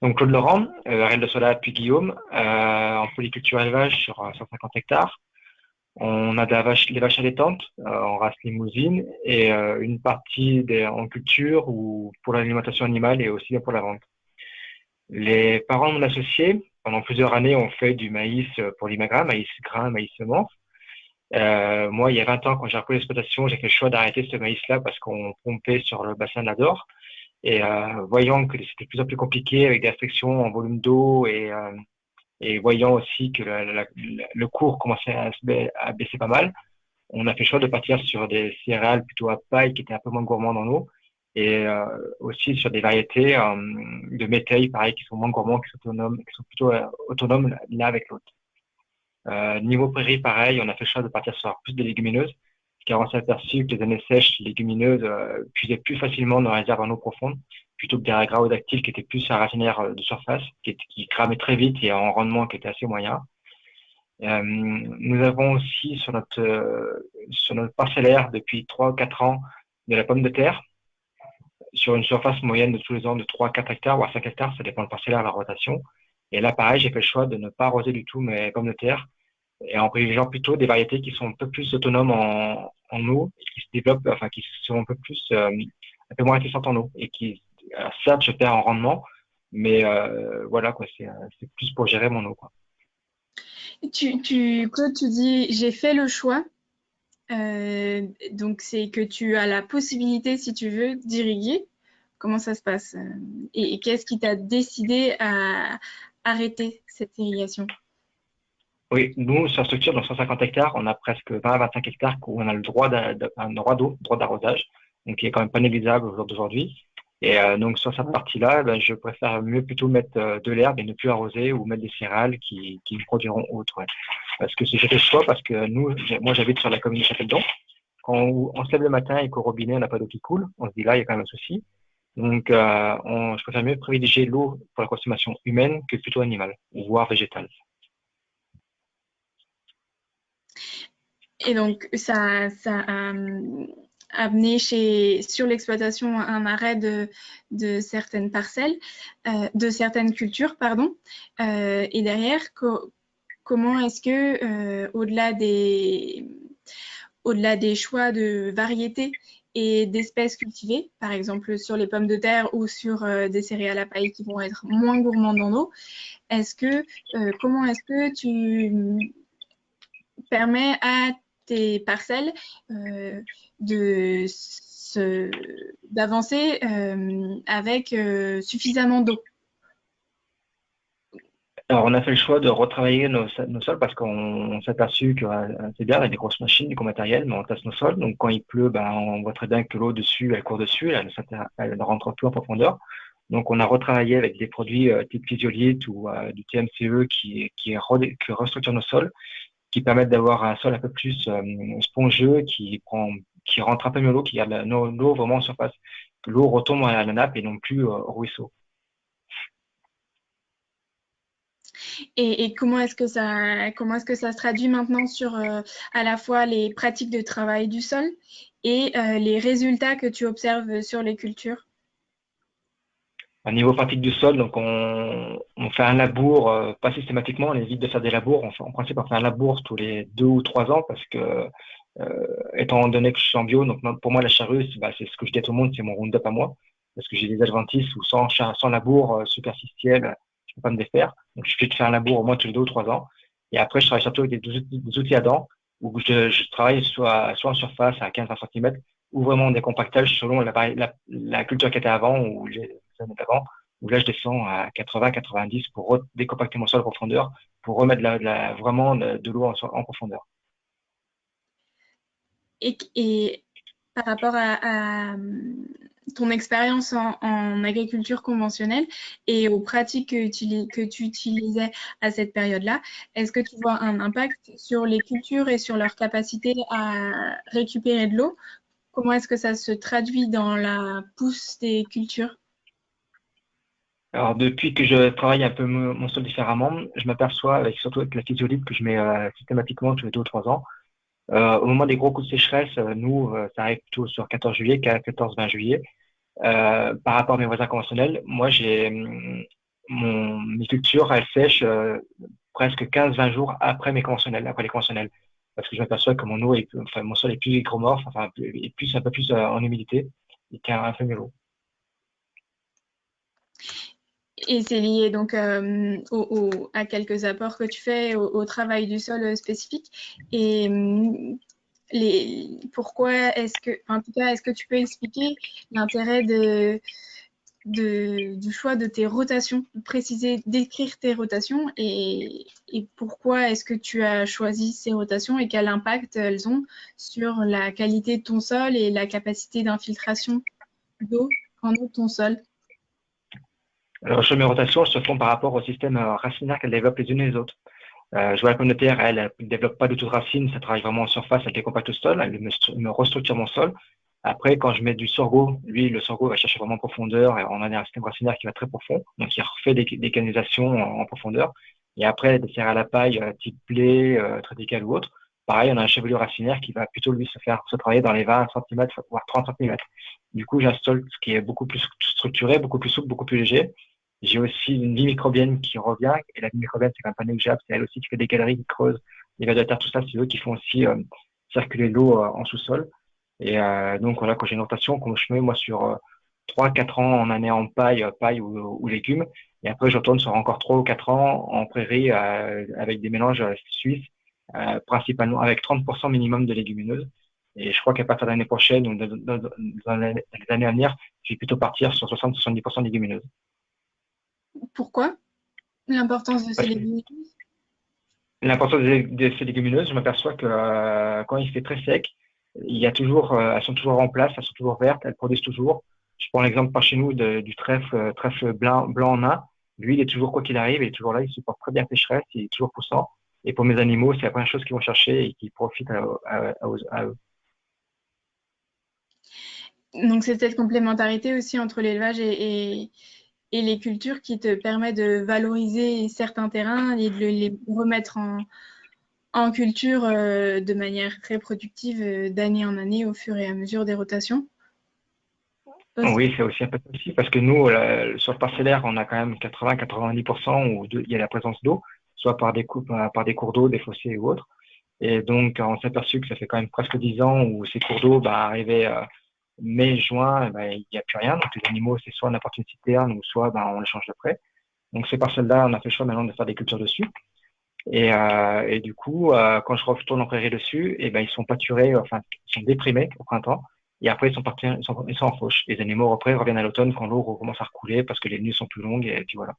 Donc Claude Laurent, Ariel de Sola puis Guillaume, en polyculture élevage sur 150 hectares. On a des vaches allaitantes en race limousine et une partie en culture ou pour l'alimentation animale et aussi bien pour la vente. Les parents de mon associé, pendant plusieurs années, ont fait du maïs pour l'imagrin, maïs grain, maïs semence. Moi, il y a 20 ans, quand j'ai repris l'exploitation, j'ai fait le choix d'arrêter ce maïs-là parce qu'on pompait sur le bassin de l'Adore. Et voyant que c'était de plus en plus compliqué avec des restrictions en volume d'eau et voyant aussi que le cours commençait à baisser pas mal, on a fait le choix de partir sur des céréales plutôt à paille qui étaient un peu moins gourmandes en eau et aussi sur des variétés de métailles, pareil, qui sont moins gourmands, qui sont plutôt autonomes l'un avec l'autre. Niveau prairie, pareil, on a fait le choix de partir sur plus de légumineuses, car on s'est aperçu que les années sèches, les légumineuses puisaient plus facilement dans les réserves en eau profonde, plutôt que des agraodactyles qui étaient plus racinaires de surface, qui cramaient très vite et en rendement qui était assez moyen. Nous avons aussi sur notre parcellaire depuis 3 ou 4 ans de la pomme de terre, sur une surface moyenne de tous les ans de 3 à 4 hectares, voire 5 hectares, ça dépend du parcellaire, la rotation. Et là, pareil, j'ai fait le choix de ne pas arroser du tout mes pommes de terre et en privilégiant plutôt des variétés qui sont un peu plus autonomes en eau et qui se développent, enfin, qui sont un peu moins résistantes en eau et qui, certes, je perds en rendement, mais voilà, quoi, c'est plus pour gérer mon eau, quoi. Claude, tu dis, j'ai fait le choix. Donc, c'est que tu as la possibilité, si tu veux, d'irriguer. Comment ça se passe? Et qu'est-ce qui t'a décidé à arrêter cette irrigation? Oui, nous, sur la structure, dans 150 hectares, on a presque 20 à 25 hectares où on a le un droit d'eau, droit d'arrosage, donc qui est quand même pas négligeable au jour d'aujourd'hui. Et donc sur cette partie-là, ben, je préfère mieux plutôt mettre de l'herbe et ne plus arroser ou mettre des céréales qui produiront autre. Ouais. Parce que j'ai fait ce choix parce que moi j'habite sur la commune de Châteldon. Quand on se lève le matin et qu'au robinet on n'a pas d'eau qui coule, on se dit là il y a quand même un souci. Donc je préfère mieux privilégier l'eau pour la consommation humaine que plutôt animale, voire végétale. Et donc, ça a amené sur l'exploitation un arrêt de certaines parcelles, de certaines cultures, pardon. Et derrière, comment est-ce que, au-delà des choix de variétés et d'espèces cultivées, par exemple sur les pommes de terre ou sur des céréales à paille qui vont être moins gourmandes en eau, comment est-ce que tu permets à tes parcelles de d'avancer avec suffisamment d'eau? Alors, on a fait le choix de retravailler nos sols parce qu'on s'est aperçu que c'est bien, il y a des grosses machines, du gros matériel, mais on tasse nos sols. Donc, quand il pleut, ben, on voit très bien que l'eau dessus, elle court dessus, elle rentre plus en profondeur. Donc, on a retravaillé avec des produits type physiolite ou du TMCE qui restructure nos sols, qui permettent d'avoir un sol un peu plus spongieux, qui rentre un peu mieux l'eau, qui garde l'eau vraiment en surface. Que l'eau retombe à la nappe et non plus au ruisseau. Et comment est-ce que ça se traduit maintenant sur à la fois les pratiques de travail du sol et les résultats que tu observes sur les cultures? Au niveau pratique du sol, donc on fait un labour, pas systématiquement, on évite de faire des labours. En principe, on fait un labour tous les 2 ou 3 ans parce que, étant donné que je suis en bio, donc pour moi, la charrue, c'est ce que je dis à tout le monde, c'est mon Roundup à moi. Parce que j'ai des adventices où sans labour superficiel, je peux pas me défaire. Donc, je fais de faire un labour au moins tous les 2 ou 3 ans. Et après, je travaille surtout avec des outils à dents où je travaille soit en surface à 15-20 cm ou vraiment des compactages selon la culture qui était avant ou les années d'avant, où là je descends à 80-90 pour décompacter mon sol en profondeur, pour remettre vraiment de l'eau en profondeur. Et par rapport à ton expérience en agriculture conventionnelle et aux pratiques que tu utilisais à cette période-là, est-ce que tu vois un impact sur les cultures et sur leur capacité à récupérer de l'eau? Comment est-ce que ça se traduit dans la pousse des cultures? Alors depuis que je travaille un peu mon sol différemment, je m'aperçois, surtout avec la physiolite que je mets systématiquement tous les 2 ou 3 ans, au moment des gros coups de sécheresse, nous, ça arrive plutôt sur 14 juillet, 14-20 juillet. Par rapport à mes voisins conventionnels, moi mes cultures, elles sèchent presque 15-20 jours après après les conventionnels. Parce que je m'aperçois que mon sol est plus hygromorphe, enfin, un peu plus en humidité. Il tient un peu mieux l'eau. Et c'est lié donc à quelques apports que tu fais au travail du sol spécifique. Et pourquoi en tout cas, est-ce que tu peux expliquer l'intérêt du choix de tes rotations, d'écrire tes rotations et pourquoi est-ce que tu as choisi ces rotations et quel impact elles ont sur la qualité de ton sol et la capacité d'infiltration d'eau en eau de ton sol? Alors, sur mes rotations, elles se font par rapport au système racinaire qu'elles développent les unes et les autres. Je vois la pomme de terre, elle ne développe pas du tout de racines, ça travaille vraiment en surface, elle décompacte le sol, me restructure mon sol. Après, quand je mets du sorgho, lui, le sorgho va chercher vraiment en profondeur, et on a un système racinaire qui va très profond, donc il refait des canalisations en profondeur. Et après, des serres à la paille, type blé, triticale ou autre, pareil, on a un chevelure racinaire qui va plutôt lui se travailler dans les 20 cm, voire 30 cm. Du coup, j'ai un sol qui est beaucoup plus structuré, beaucoup plus souple, beaucoup plus léger. J'ai aussi une vie microbienne qui revient, et la vie microbienne, c'est quand même pas négligeable, c'est elle aussi qui fait des galeries, qui creuse les vers de terre, tout ça, c'est eux qui font aussi circuler l'eau en sous-sol. Et donc voilà, quand j'ai une rotation, comme je mets moi sur 3-4 ans en année en paille ou légumes, et après je retourne sur encore 3 ou 4 ans en prairie avec des mélanges suisses, principalement avec 30% minimum de légumineuses. Et je crois qu'à partir de l'année prochaine ou dans les années à venir, je vais plutôt partir sur 60-70% de légumineuses. Pourquoi l'importance de ces Parce que légumineuses? l'importance de ces légumineuses, je m'aperçois que quand il fait très sec, elles sont toujours en place, elles sont toujours vertes, elles produisent toujours. Je prends l'exemple par chez nous du trèfle blanc en nain. Lui, il est toujours, quoi qu'il arrive, il est toujours là, il supporte très bien la sécheresse, il est toujours poussant. Et pour mes animaux, c'est la première chose qu'ils vont chercher et qui profitent à eux. Donc c'est cette complémentarité aussi entre l'élevage et les cultures qui te permet de valoriser certains terrains et de les remettre en culture de manière très productive d'année en année au fur et à mesure des rotations. Oui, c'est aussi un peu aussi parce que nous, sur le parcellaire, on a quand même 80-90% où il y a la présence d'eau, soit par des cours d'eau, des fossés ou autres. Et donc, on s'est aperçu que ça fait quand même presque 10 ans où ces cours d'eau, arrivaient mai, juin, il n'y a plus rien. Donc, les animaux, c'est soit on apporte une citerne ou soit on les change d'après. Donc, ces parcelles-là, on a fait le choix maintenant de faire des cultures dessus. Et du coup, quand je retourne en prairie dessus, ils sont pâturés, enfin, ils sont déprimés au printemps. Et après, ils sont partis, ils sont en fauche. Les animaux après reviennent à l'automne quand l'eau recommence à recouler parce que les nuits sont plus longues et puis voilà.